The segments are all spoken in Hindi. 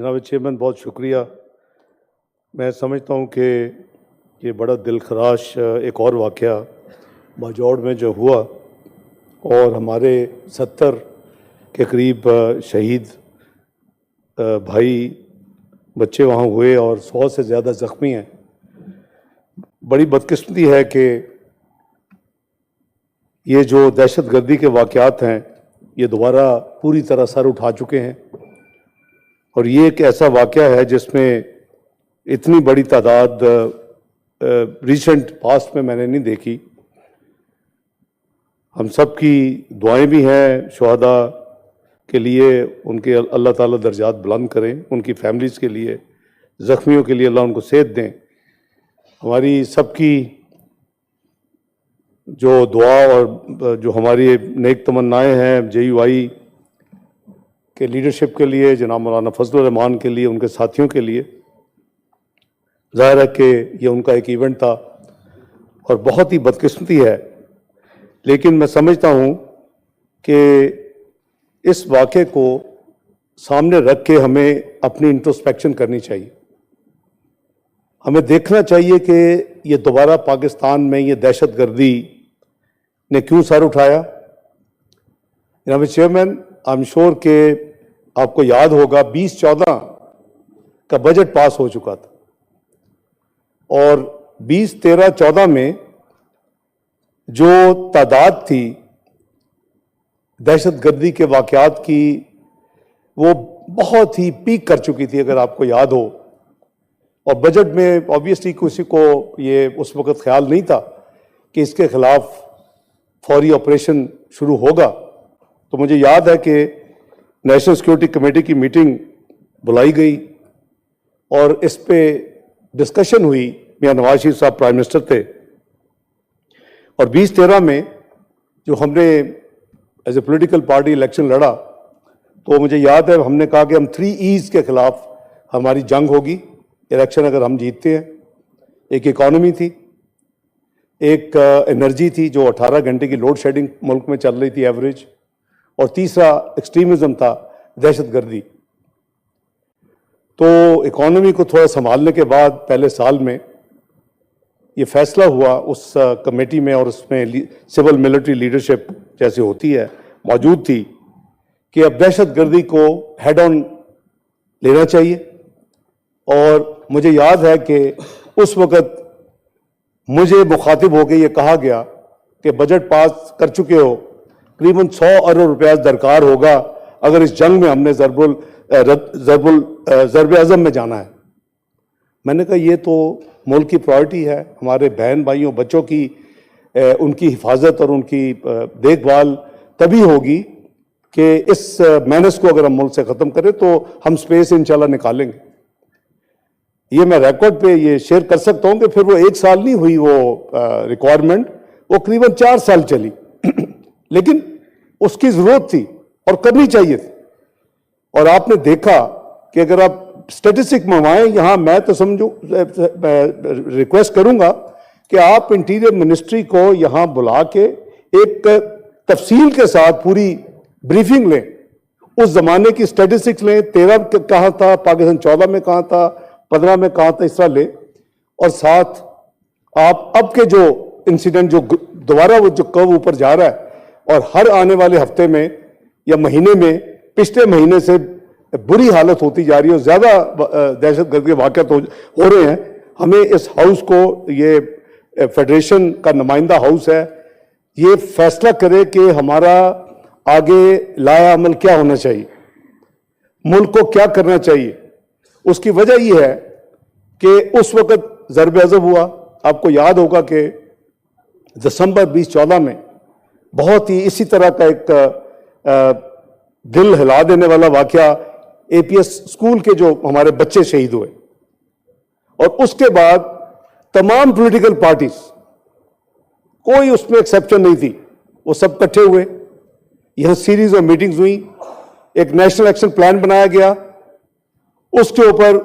जनाब चेयरमैन, बहुत शुक्रिया। मैं समझता हूँ कि ये बड़ा दिलखराश एक और वाक़या बाजौड़ में जो हुआ और हमारे 70 के करीब शहीद भाई बच्चे वहाँ हुए और 100 से ज़्यादा ज़ख्मी हैं। बड़ी बदकिस्मती है कि ये जो दहशतगर्दी के वाक़यात हैं ये दोबारा पूरी तरह सर उठा चुके हैं और ये एक ऐसा वाक़या है जिसमें इतनी बड़ी तादाद रिसेंट पास्ट में मैंने नहीं देखी। हम सब की दुआएं भी हैं शुहदा के लिए, उनके अल्लाह ताला दर्जात बुलंद करें, उनकी फैमिलीज़ के लिए, ज़ख्मियों के लिए अल्लाह उनको सेहत दें। हमारी सबकी जो दुआ और जो हमारी नेक तमन्नाएं हैं JUI के लीडरशिप के लिए, जनाब मौलाना फजलुर रहमान के लिए, उनके साथियों के लिए, ज़ाहिर है कि ये उनका एक इवेंट था और बहुत ही बदकिस्मती है। लेकिन मैं समझता हूँ कि इस वाक़े को सामने रख के हमें अपनी इंट्रोस्पेक्शन करनी चाहिए। हमें देखना चाहिए कि ये दोबारा पाकिस्तान में ये दहशतगर्दी ने क्यों सर उठाया। जनाब चेयरमैन, आई एम श्योर कि आपको याद होगा 2014 का बजट पास हो चुका था और 2013-14 में जो तादाद थी दहशतगर्दी के वाक़यात की वो बहुत ही पीक कर चुकी थी, अगर आपको याद हो। और बजट में ऑब्वियसली किसी को ये उस वक़्त ख्याल नहीं था कि इसके खिलाफ फौरी ऑपरेशन शुरू होगा। तो मुझे याद है कि नेशनल सिक्योरिटी कमेटी की मीटिंग बुलाई गई और इस पे डिस्कशन हुई। मियां नवाज शरीफ साहब प्राइम मिनिस्टर थे और 2013 में जो हमने as a political party election लड़ा तो मुझे याद है हमने कहा कि हम 3 E's के खिलाफ हमारी जंग होगी इलेक्शन अगर हम जीतते हैं। एक इकॉनमी थी, एक एनर्जी थी जो 18 घंटे की लोड शेडिंग मुल्क में चल रही थी एवरेज, और तीसरा एक्सट्रीमिज्म था, दहशतगर्दी। तो इकॉनमी को थोड़ा संभालने के बाद पहले साल में ये फैसला हुआ उस कमेटी में, और उसमें सिविल मिलिट्री लीडरशिप जैसे होती है मौजूद थी, कि अब दहशतगर्दी को हेड ऑन लेना चाहिए। और मुझे याद है कि उस वक़्त मुझे मुखातिब होकर ये कहा गया कि बजट पास कर चुके हो, करीबन 100 अरब रुपया दरकार होगा अगर इस जंग में हमने ज़रब अज़म में जाना है। मैंने कहा ये तो मुल्क की प्रायोरिटी है, हमारे बहन भाइयों बच्चों की उनकी हिफाजत और उनकी देखभाल तभी होगी कि इस मेनेस को अगर हम मुल्क से ख़त्म करें तो हम स्पेस इंशाल्लाह निकालेंगे। ये मैं रिकॉर्ड पे ये शेयर कर सकता हूँ कि फिर वो 1 साल नहीं हुई वो रिक्वायरमेंट, वो करीबन 4 साल चली लेकिन उसकी ज़रूरत थी और करनी चाहिए थी। और आपने देखा कि अगर आप स्टैटिस्टिक मंगवाएं, यहाँ मैं तो समझू रिक्वेस्ट करूंगा कि आप इंटीरियर मिनिस्ट्री को यहाँ बुला के एक तफसील के साथ पूरी ब्रीफिंग लें, उस जमाने की स्टैटिस्टिक्स लें, 13 कहाँ था पाकिस्तान, 14 में कहाँ था, 15 में कहाँ था, इस तरह ले, और साथ आप अब के जो इंसिडेंट जो दोबारा वो जो कर्व ऊपर जा रहा है और हर आने वाले हफ्ते में या महीने में पिछले महीने से बुरी हालत होती जा रही है और ज़्यादा दहशतगर्द के वाक़यात हो रहे हैं। हमें इस हाउस को, ये फेडरेशन का नुमाइंदा हाउस है, ये फैसला करे कि हमारा आगे लाया अमल क्या होना चाहिए, मुल्क को क्या करना चाहिए। उसकी वजह यह है कि उस वक़्त ज़रब अज़ब हुआ। आपको याद होगा कि दिसंबर 2014 में बहुत ही इसी तरह का एक दिल हिला देने वाला वाक़या, APS स्कूल के जो हमारे बच्चे शहीद हुए, और उसके बाद तमाम पॉलिटिकल पार्टीज, कोई उसमें एक्सेप्शन नहीं थी, वो सब इकट्ठे हुए, यहां सीरीज ऑफ मीटिंग्स हुई, एक नेशनल एक्शन प्लान बनाया गया, उसके ऊपर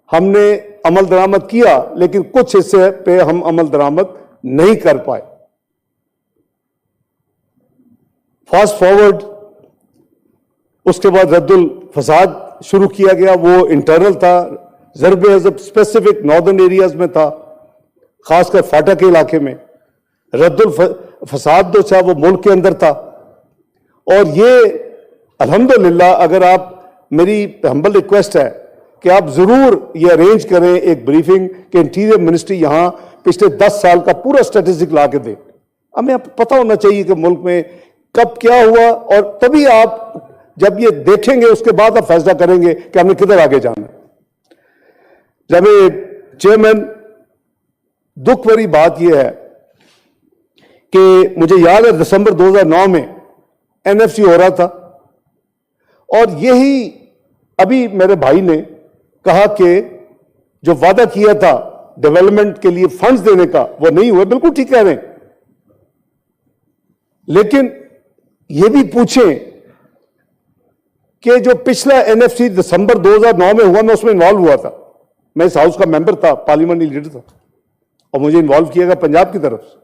हमने अमल दरामद किया, लेकिन कुछ हिस्से पे हम अमल दरामद नहीं कर पाए। फास्ट फॉरवर्ड, उसके बाद रद्दुल फसाद शुरू किया गया वो इंटरनल था, ज़रब अज़ब स्पेसिफिक नॉर्दर्न एरियाज में था, खासकर फाटा के इलाके में। रद्दुल फसाद जो था वो मुल्क के अंदर था। और ये अल्हम्दुलिल्लाह, अगर आप, मेरी हम्बल रिक्वेस्ट है कि आप जरूर ये अरेंज करें एक ब्रीफिंग कि इंटीरियर मिनिस्ट्री यहां पिछले 10 साल का पूरा स्टैटिस्टिक ला के दे। हमें पता होना चाहिए कि मुल्क में कब क्या हुआ, और तभी आप जब ये देखेंगे उसके बाद आप फैसला करेंगे कि हमें किधर आगे जाना है। जब चेयरमैन, दुख भरी बात यह है कि मुझे याद है दिसंबर 2009 में एनएफसी हो रहा था, और यही अभी मेरे भाई ने कहा कि जो वादा किया था डेवलपमेंट के लिए फंड्स देने का वो नहीं हुआ। बिल्कुल ठीक कह रहे हैं, लेकिन यह भी पूछें कि जो पिछला एनएफसी दिसंबर 2009 में हुआ, मैं उसमें इन्वॉल्व हुआ था। मैं इस हाउस का मेंबर था, पार्लियामेंट्री लीडर था, और मुझे इन्वॉल्व किया गया पंजाब की तरफ से।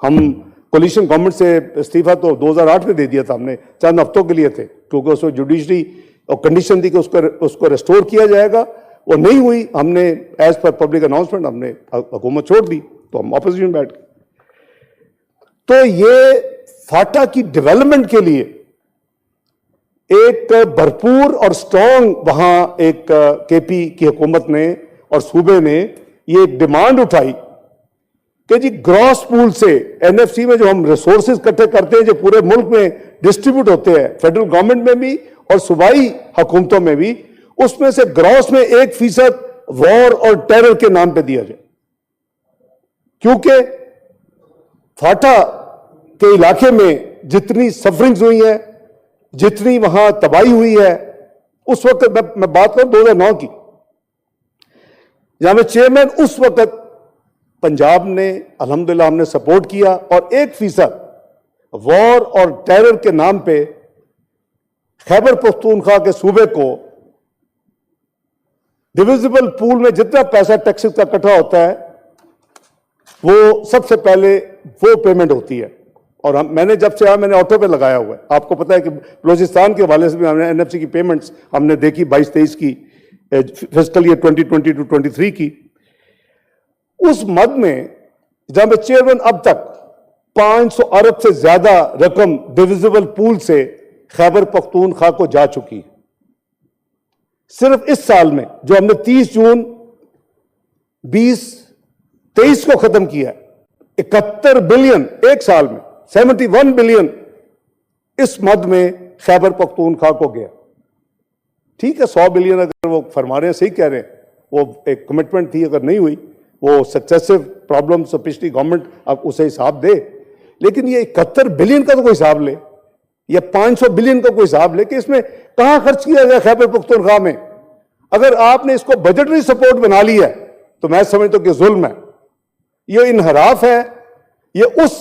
हम कोलिशन गवर्नमेंट से इस्तीफा तो 2008 में दे दिया था हमने, चंद हफ्तों के लिए थे, क्योंकि उसमें जुडिशरी और कंडीशन थी कि उसको रेस्टोर किया जाएगा। वो नहीं हुई, हमने एज पर पब्लिक अनाउंसमेंट हमने हुकूमत छोड़ दी, तो हम अपोजिशन में बैठ गए। तो ये फाटा की डेवलपमेंट के लिए एक भरपूर और स्ट्रांग वहां एक केपी की हुकूमत ने और सूबे ने ये डिमांड उठाई कि जी ग्रॉस पूल से एनएफसी में जो हम रिसोर्सेज इकट्ठे करते हैं, जो पूरे मुल्क में डिस्ट्रीब्यूट होते हैं, फेडरल गवर्नमेंट में भी और सूबाई हुकूमतों में भी, उसमें से ग्रॉस में 1% वॉर और टेरर के नाम पे दिया जाए। क्योंकि फाटा के इलाके में जितनी सफरिंग्स हुई है, जितनी वहां तबाही हुई है, उस वक्त मैं बात करूं 2009 की, जहां में चेयरमैन उस वक्त पंजाब ने अल्हम्दुलिल्लाह हमने सपोर्ट किया, और 1% वॉर और टेरर के नाम पे खैबर पख्तूनख्वा के सूबे को डिविजिबल पूल में जितना पैसा टैक्सेस का इकट्ठा होता है, वो सबसे पहले वो पेमेंट होती है। और मैंने जब से आया मैंने ऑटो पे लगाया हुआ है। आपको पता है कि बलोचिस्तान के हवाले से भी हमने एनएफसी की पेमेंट्स हमने देखी 22-23 की, फिस्कल ईयर 2020 to 23 की। उस मद में जहां पे चेयरमैन अब तक 500 अरब से ज्यादा रकम डिविजिबल पूल से खैबर पख्तूनख्वा को जा चुकी है। सिर्फ इस साल में जो हमने 30 जून 2023 को खत्म किया, 71 बिलियन एक साल में, 71 बिलियन इस मद में खैबर पख्तूनख्वा को गया। ठीक है, 100 बिलियन अगर वो फरमा रहे हैं, सही कह रहे हैं, वो एक कमिटमेंट थी, अगर नहीं हुई, वो सक्सेसिव प्रॉब्लम्स पिछली गवर्नमेंट अब उसे हिसाब दे, लेकिन ये 71 बिलियन का तो कोई हिसाब ले, या 500 बिलियन का कोई हिसाब ले कि इसमें कहां खर्च किया गया खैबर पख्तूनख्वा में। अगर आपने इसको बजटरी सपोर्ट बना लिया है तो मैं समझता हूं कि जुल्म है, ये इनहराफ है, ये उस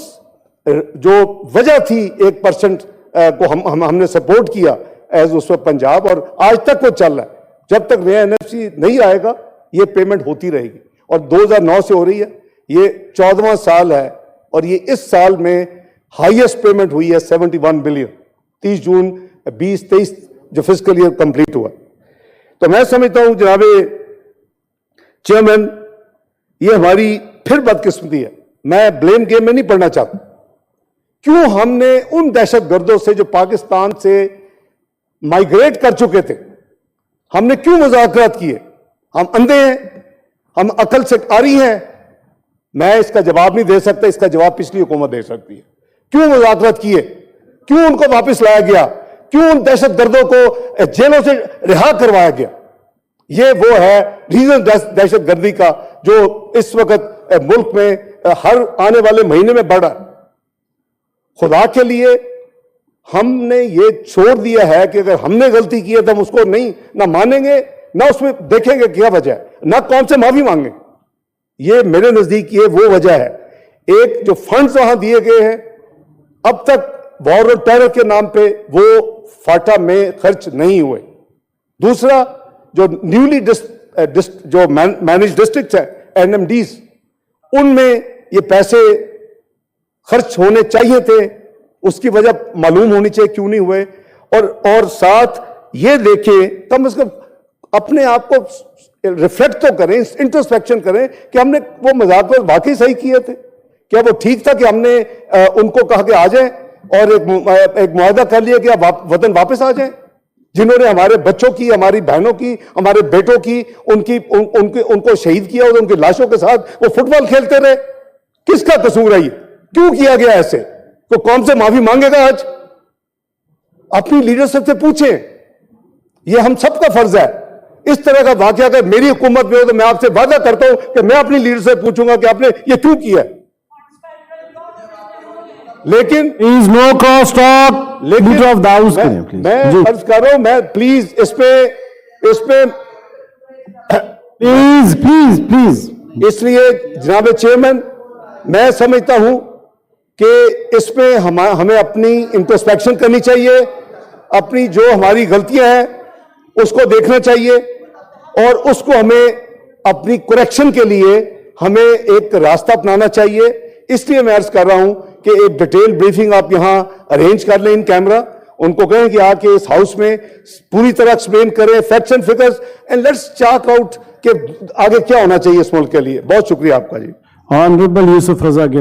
जो वजह थी 1% को हमने सपोर्ट किया एज उस वक्त पंजाब, और आज तक वो चल रहा है। जब तक नया एनएफसी नहीं आएगा ये पेमेंट होती रहेगी, और 2009 से हो रही है, ये 14वां साल है, और ये इस साल में हाईएस्ट पेमेंट हुई है 71 बिलियन 30 जून 2023 जो फिस्कल ईयर कंप्लीट हुआ। तो मैं समझता हूं जनाबे चेयरमैन, ये हमारी फिर बदकिस्मती है। मैं ब्लेम गेम में नहीं पढ़ना चाहता। क्यों हमने उन दहशतगर्दों से जो पाकिस्तान से माइग्रेट कर चुके थे, हमने क्यों मुज़ाकरात किए? हम अंधे हैं? हम अकल से आरी हैं? मैं इसका जवाब नहीं दे सकता, इसका जवाब पिछली हुकूमत दे सकती है। क्यों मुज़ाकरात किए? क्यों उनको वापस लाया गया? क्यों उन दहशतगर्दों को जेलों से रिहा करवाया गया? ये वो है रीजन दहशतगर्दी का जो इस वक्त मुल्क में हर आने वाले महीने में बढ़ा। खुदा के लिए हमने ये छोड़ दिया है कि अगर हमने गलती की है तो हम उसको नहीं ना मानेंगे, ना उसमें देखेंगे क्या वजह है, ना कौन से माफी मांगे। ये मेरे नजदीक ये वो वजह है। एक, जो फंड्स वहां दिए गए हैं अब तक वॉर और टेरर के नाम पे, वो फाटा में खर्च नहीं हुए। दूसरा, जो न्यूली जो मैनेज डिस्ट्रिक्ट है एनएमडीज, उनमें ये पैसे खर्च होने चाहिए थे, उसकी वजह मालूम होनी चाहिए क्यों नहीं हुए। और साथ ये देखें, कम से कम अपने आप को रिफ्लेक्ट तो करें, इंट्रोस्पेक्शन करें कि हमने वो मजाक पर वाकई सही किए थे। क्या वो ठीक था कि हमने उनको कहा कि आ जाएं और एक मुआहदा कर लिया कि आप वतन वापस आ जाएं, जिन्होंने हमारे बच्चों की, हमारी बहनों की, हमारे बेटों की, उनको शहीद किया और उनकी लाशों के साथ वो फुटबॉल खेलते रहे। किसका कसूर है ये? क्यों किया गया ऐसे? तो कौन से माफी मांगेगा आज? अपनी लीडरशिप से पूछें, ये हम सबका फर्ज है। इस तरह का वाकया अगर मेरी हुकूमत में हो तो मैं आपसे वादा करता हूं कि मैं अपनी लीडर से पूछूंगा कि आपने ये क्यों किया। लेकिन please no cross talk, leader of the house मैं अर्ज कर रहा हूं, मैं प्लीज इस पे प्लीज प्लीज प्लीज इसलिए जनाब चेयरमैन, मैं समझता हूं कि इसमें हमें अपनी इंट्रोस्पेक्शन करनी चाहिए, अपनी जो हमारी गलतियां हैं उसको देखना चाहिए और उसको हमें अपनी करेक्शन के लिए हमें एक रास्ता अपनाना चाहिए। इसलिए मैं अर्ज कर रहा हूं कि एक डिटेल ब्रीफिंग आप यहां अरेंज कर लें इन कैमरा, उनको कहें कि आके इस हाउस में पूरी तरह एक्सप्लेन करें facts and figures and let's chart out कि आगे क्या होना चाहिए इस मुल्क के लिए। बहुत शुक्रिया आपका जी। ऑनरेबल यूसुफ रजा।